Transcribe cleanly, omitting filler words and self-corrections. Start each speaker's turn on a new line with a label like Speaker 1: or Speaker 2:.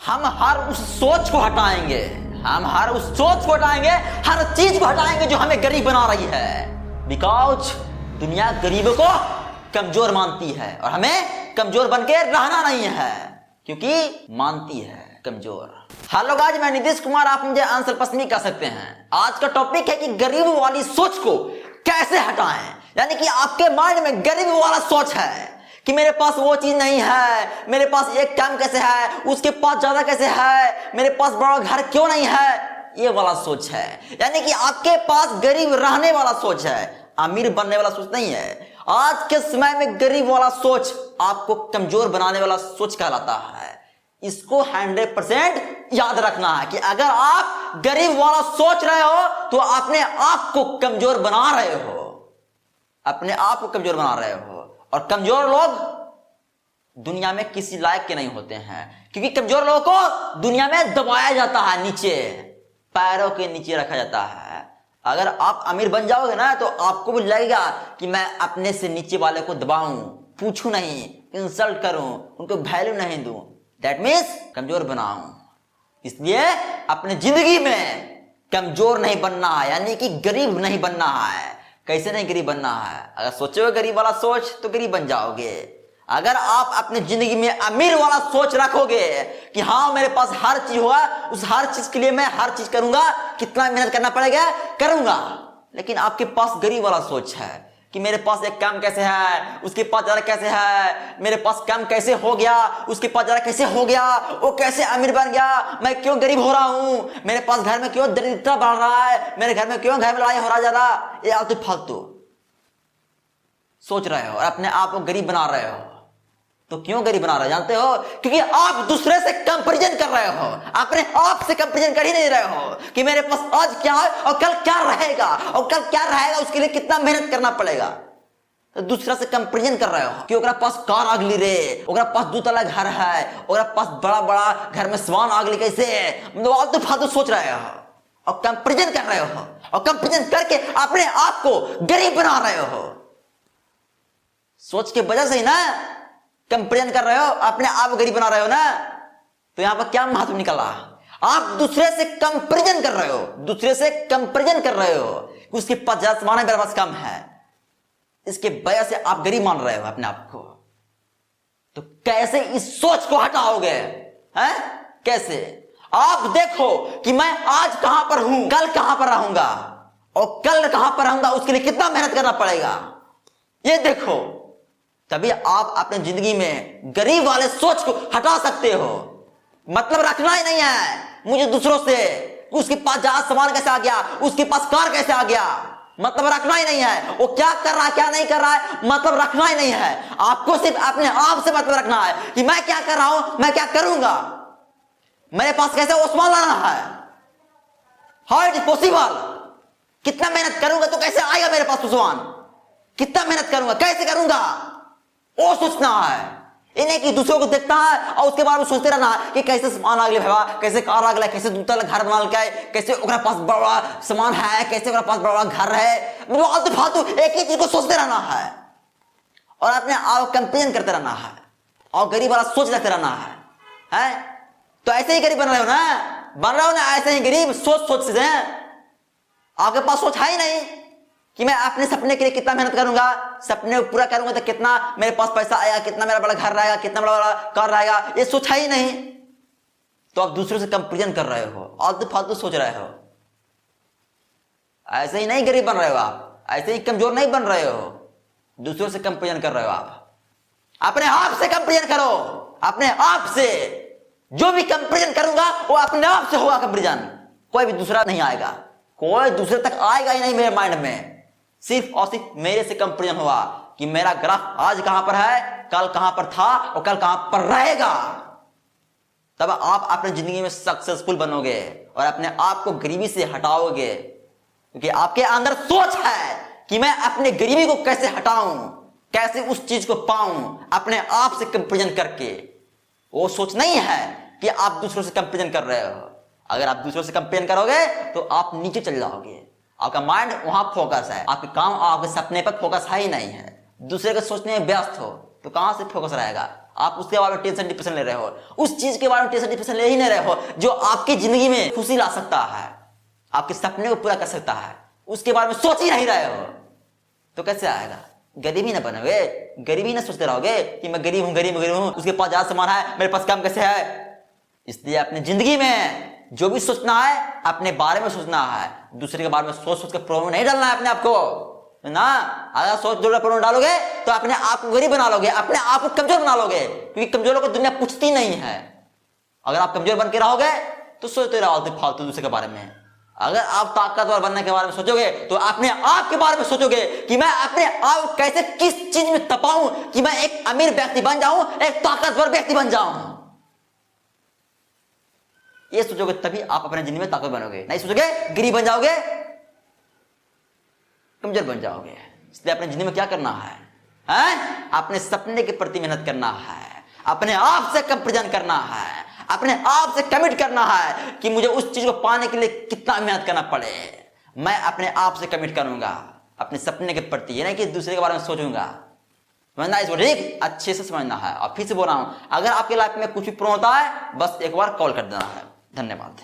Speaker 1: हम हर उस सोच को हटाएंगे, हम हर उस सोच को हटाएंगे, हर चीज को हटाएंगे जो हमें गरीब बना रही है। बिकॉज दुनिया गरीबों को कमजोर मानती है और हमें कमजोर बन के रहना नहीं है, क्योंकि मानती है कमजोर। हेलो गाइस, मैं नीतीश कुमार, आप मुझे आंसर पसंद नहीं कर सकते हैं। आज का टॉपिक है कि गरीब वाली सोच को कैसे हटाएं। यानी कि आपके माइंड में गरीब वाला सोच है कि मेरे पास वो चीज नहीं है, मेरे पास एक काम कैसे है, उसके पास ज्यादा कैसे है, मेरे पास बड़ा घर क्यों नहीं है, ये वाला सोच है। यानी कि आपके पास गरीब रहने वाला सोच है, अमीर बनने वाला सोच नहीं है। आज के समय में गरीब वाला सोच आपको कमजोर बनाने वाला सोच कहलाता है। इसको 100% याद रखना है कि अगर आप गरीब वाला सोच रहे हो तो अपने आप को कमजोर बना रहे हो, अपने आप को कमजोर बना रहे हो। और कमजोर लोग दुनिया में किसी लायक के नहीं होते हैं, क्योंकि कमजोर लोगों को दुनिया में दबाया जाता है, नीचे पैरों के नीचे रखा जाता है। अगर आप अमीर बन जाओगे ना तो आपको भी लगेगा कि मैं अपने से नीचे वाले को दबाऊं, पूछूं नहीं, इंसल्ट करूं, उनको वैल्यू नहीं दूं। दैट मीन्स कमजोर बनाऊं। इसलिए अपने जिंदगी में कमजोर नहीं बनना है, यानी कि गरीब नहीं बनना है। कैसे नहीं गरीब बनना है? अगर सोचोगे गरीब वाला सोच तो गरीब बन जाओगे। अगर आप अपनी जिंदगी में अमीर वाला सोच रखोगे कि हाँ मेरे पास हर चीज होगा, उस हर चीज के लिए मैं हर चीज करूंगा, कितना मेहनत करना पड़ेगा करूंगा, लेकिन आपके पास गरीब वाला सोच है कि मेरे पास एक काम कैसे है, उसके पास ज्यादा कैसे है, मेरे पास काम कैसे हो गया, उसके पास ज्यादा कैसे हो गया, वो कैसे अमीर बन गया, मैं क्यों गरीब हो रहा हूं, मेरे पास घर में क्यों दरिद्रता बढ़ रहा है, मेरे घर में क्यों घर में लड़ाई हो रहा ज्यादा। ये आलतू फालतू सोच रहे हो और अपने आप को गरीब बना रहे हो। तो क्यों गरीब बना रहे हो जानते हो? क्योंकि आप दूसरे से कंपैरिजन कर रहे हो, अपने आप से कंपैरिजन कर ही नहीं रहे हो कि मेरे पास आज क्या है और कल क्या रहेगा, और कल क्या रहेगा उसके लिए कितना मेहनत करना पड़ेगा। तो दूसरा से कंपैरिजन कर रहे हो कि ओकरा पास कार आगली रे, ओकरा पास 2 तला घर है, ओकरा पास बड़ा बड़ा घर में सामान आगली कैसे है, मतलब आलतू फालतू सोच रहे हो और कंपैरिजन कर रहे हो, और कंपैरिजन करके अपने आप को गरीब बना रहे हो। सोच के वजह से ही ना कंपैरिजन कर रहे हो, अपने आप को गरीब बना रहे हो ना। तो यहां पर क्या महत्व निकला? आप दूसरे से कंपैरिजन कर रहे हो, दूसरे से कंपैरिजन कर रहे हो कि उसके पास ज्यादा सामान है, मेरे पास कम है, इसके वजह से आप गरीब मान रहे हो अपने आप को। तो कैसे इस सोच को हटाओगे? हैं? कैसे? आप देखो कि मैं आज कहां पर हूं, कल कहां पर रहूंगा, और कल कहां पर रहूंगा उसके लिए कितना मेहनत करना पड़ेगा, ये देखो। तभी आप अपनी जिंदगी में गरीब वाले सोच को हटा सकते हो। मतलब रखना ही नहीं है मुझे दूसरों से, उसके पास जहाज सामान कैसे आ गया, उसके पास कार कैसे आ गया, मतलब रखना ही नहीं है। वो क्या कर रहा है क्या नहीं कर रहा है, मतलब रखना ही नहीं है। आपको सिर्फ अपने आप से मतलब रखना है कि मैं क्या कर रहा हूं, मैं क्या करूंगा, मेरे पास कैसे उस्मान लाना है, हाउ इट इज पॉसिबल, कितना मेहनत करूंगा तो कैसे आएगा मेरे पास उस्मान, कितना मेहनत करूंगा कैसे करूंगा, वो सोचना है। इन्हें कि दूसरों को देखता है और उसके बाद में सोचते रहना है कि कैसे सामान आ गया भाई, कैसे कार आ गया, कैसे दूसरा घर बना के, कैसे ओकरा पास बड़ा सामान है, कैसे ओकरा पास बड़ा घर है, मतलब आलतू फालतू एक ही चीज को सोचते रहना है और अपने आप कंपेरिजन करते रहना है और गरीब वाला सोच रखते रहना है। तो ऐसे ही गरीब बन रहे हो ना, बन रहे हो ना ऐसे ही गरीब, सोच से। आपके पास सोच है ही नहीं कि मैं अपने सपने के लिए कितना मेहनत करूंगा, सपने को पूरा करूंगा तो कितना मेरे पास पैसा आएगा, कितना मेरा बड़ा घर रहेगा, कितना बड़ा कार रहेगा, ये सोच है ही नहीं। तो आप दूसरों से कंपैरिजन कर रहे हो, आलतू फालतू सोच रहे हो। ऐसे ही नहीं गरीब बन रहे हो आप, ऐसे ही कमजोर नहीं बन रहे हो, दूसरों से कंपैरिजन कर रहे हो आप। अपने आप से कंपैरिजन करो, अपने आप से। जो भी कंपैरिजन करूंगा वो अपने आप से होगा कंपैरिजन, कोई भी दूसरा नहीं आएगा, कोई दूसरे तक आएगा ही नहीं मेरे माइंड में। सिर्फ और सिर्फ मेरे से कंपैरिजन हुआ कि मेरा ग्राफ आज कहां पर है, कल कहां पर था और कल कहां पर रहेगा। तब आप अपनी जिंदगी में सक्सेसफुल बनोगे और अपने आप को गरीबी से हटाओगे, क्योंकि आपके अंदर सोच है कि मैं अपने गरीबी को कैसे हटाऊं, कैसे उस चीज को पाऊं, अपने आप से कंपैरिजन करके। वो सोच नहीं है कि आप दूसरों से कंपैरिजन कर रहे हो। अगर आप दूसरों से कंपेयर करोगे तो आप नीचे चल जाओगे, आपका माइंड वहां फोकस है, आपके काम आपके सपने पर फोकस है ही नहीं है। दूसरे के सोचने में व्यस्त हो तो कहां से फोकस रहेगा, आप उसके बारे में टेंशन डिप्रेशन ले रहे हो, उस चीज के बारे में टेंशन डिप्रेशन ले ही नहीं रहे हो जो आपकी जिंदगी में खुशी ला सकता है, आपके सपने को पूरा कर सकता है, उसके बारे में सोच ही नहीं रहे हो, तो कैसे आएगा? गरीब ही ना बनोगे, गरीब ही ना सोचते रहोगे कि मैं गरीब हूं, गरीब हूं, उसके पास ज्यादा सामान है, मेरे पास कम कैसे है। इसलिए अपनी जिंदगी में जो भी सोचना है अपने बारे में सोचना है, दूसरे के बारे में सोच सोच के प्रॉब्लम नहीं डालना है अपने आप को ना। अगर सोच जोड़ प्रॉब्लम डालोगे तो अपने आप को गरीब बना लोगे, अपने आप को कमजोर बना लोगे, क्योंकि कमजोरों को दुनिया पूछती नहीं है। अगर आप कमजोर बन के रहोगे तो सोचते रहोगे फालतू दूसरे के बारे में। अगर आप ताकतवर बनने के बारे में सोचोगे तो अपने आप के बारे में सोचोगे कि मैं अपने आप को कैसे किस चीज में तपाऊं कि मैं एक अमीर व्यक्ति बन जाऊं, एक ताकतवर व्यक्ति बन जाऊं। ये सोचोगे तभी आप अपने जिंदगी में ताकत बनोगे, नहीं सोचोगे गरीब बन जाओगे, कमजोर बन जाओगे। इसलिए अपने जिंदगी में क्या करना है? अपने सपने के प्रति मेहनत करना है, अपने आप से कंपैरिजन करना है, अपने आप से कमिट करना है कि मुझे उस चीज को पाने के लिए कितना मेहनत करना पड़े। मैं अपने आप से कमिट करूंगा अपने सपने के प्रति, ये नहीं कि दूसरे के बारे में सोचूंगा। समझना इसको ठीक अच्छे से समझना है। और फिर से बोल रहा हूं, अगर आपके लाइफ में कुछ भी प्रॉब्लम होता है बस एक बार कॉल कर देना है। धन्यवाद।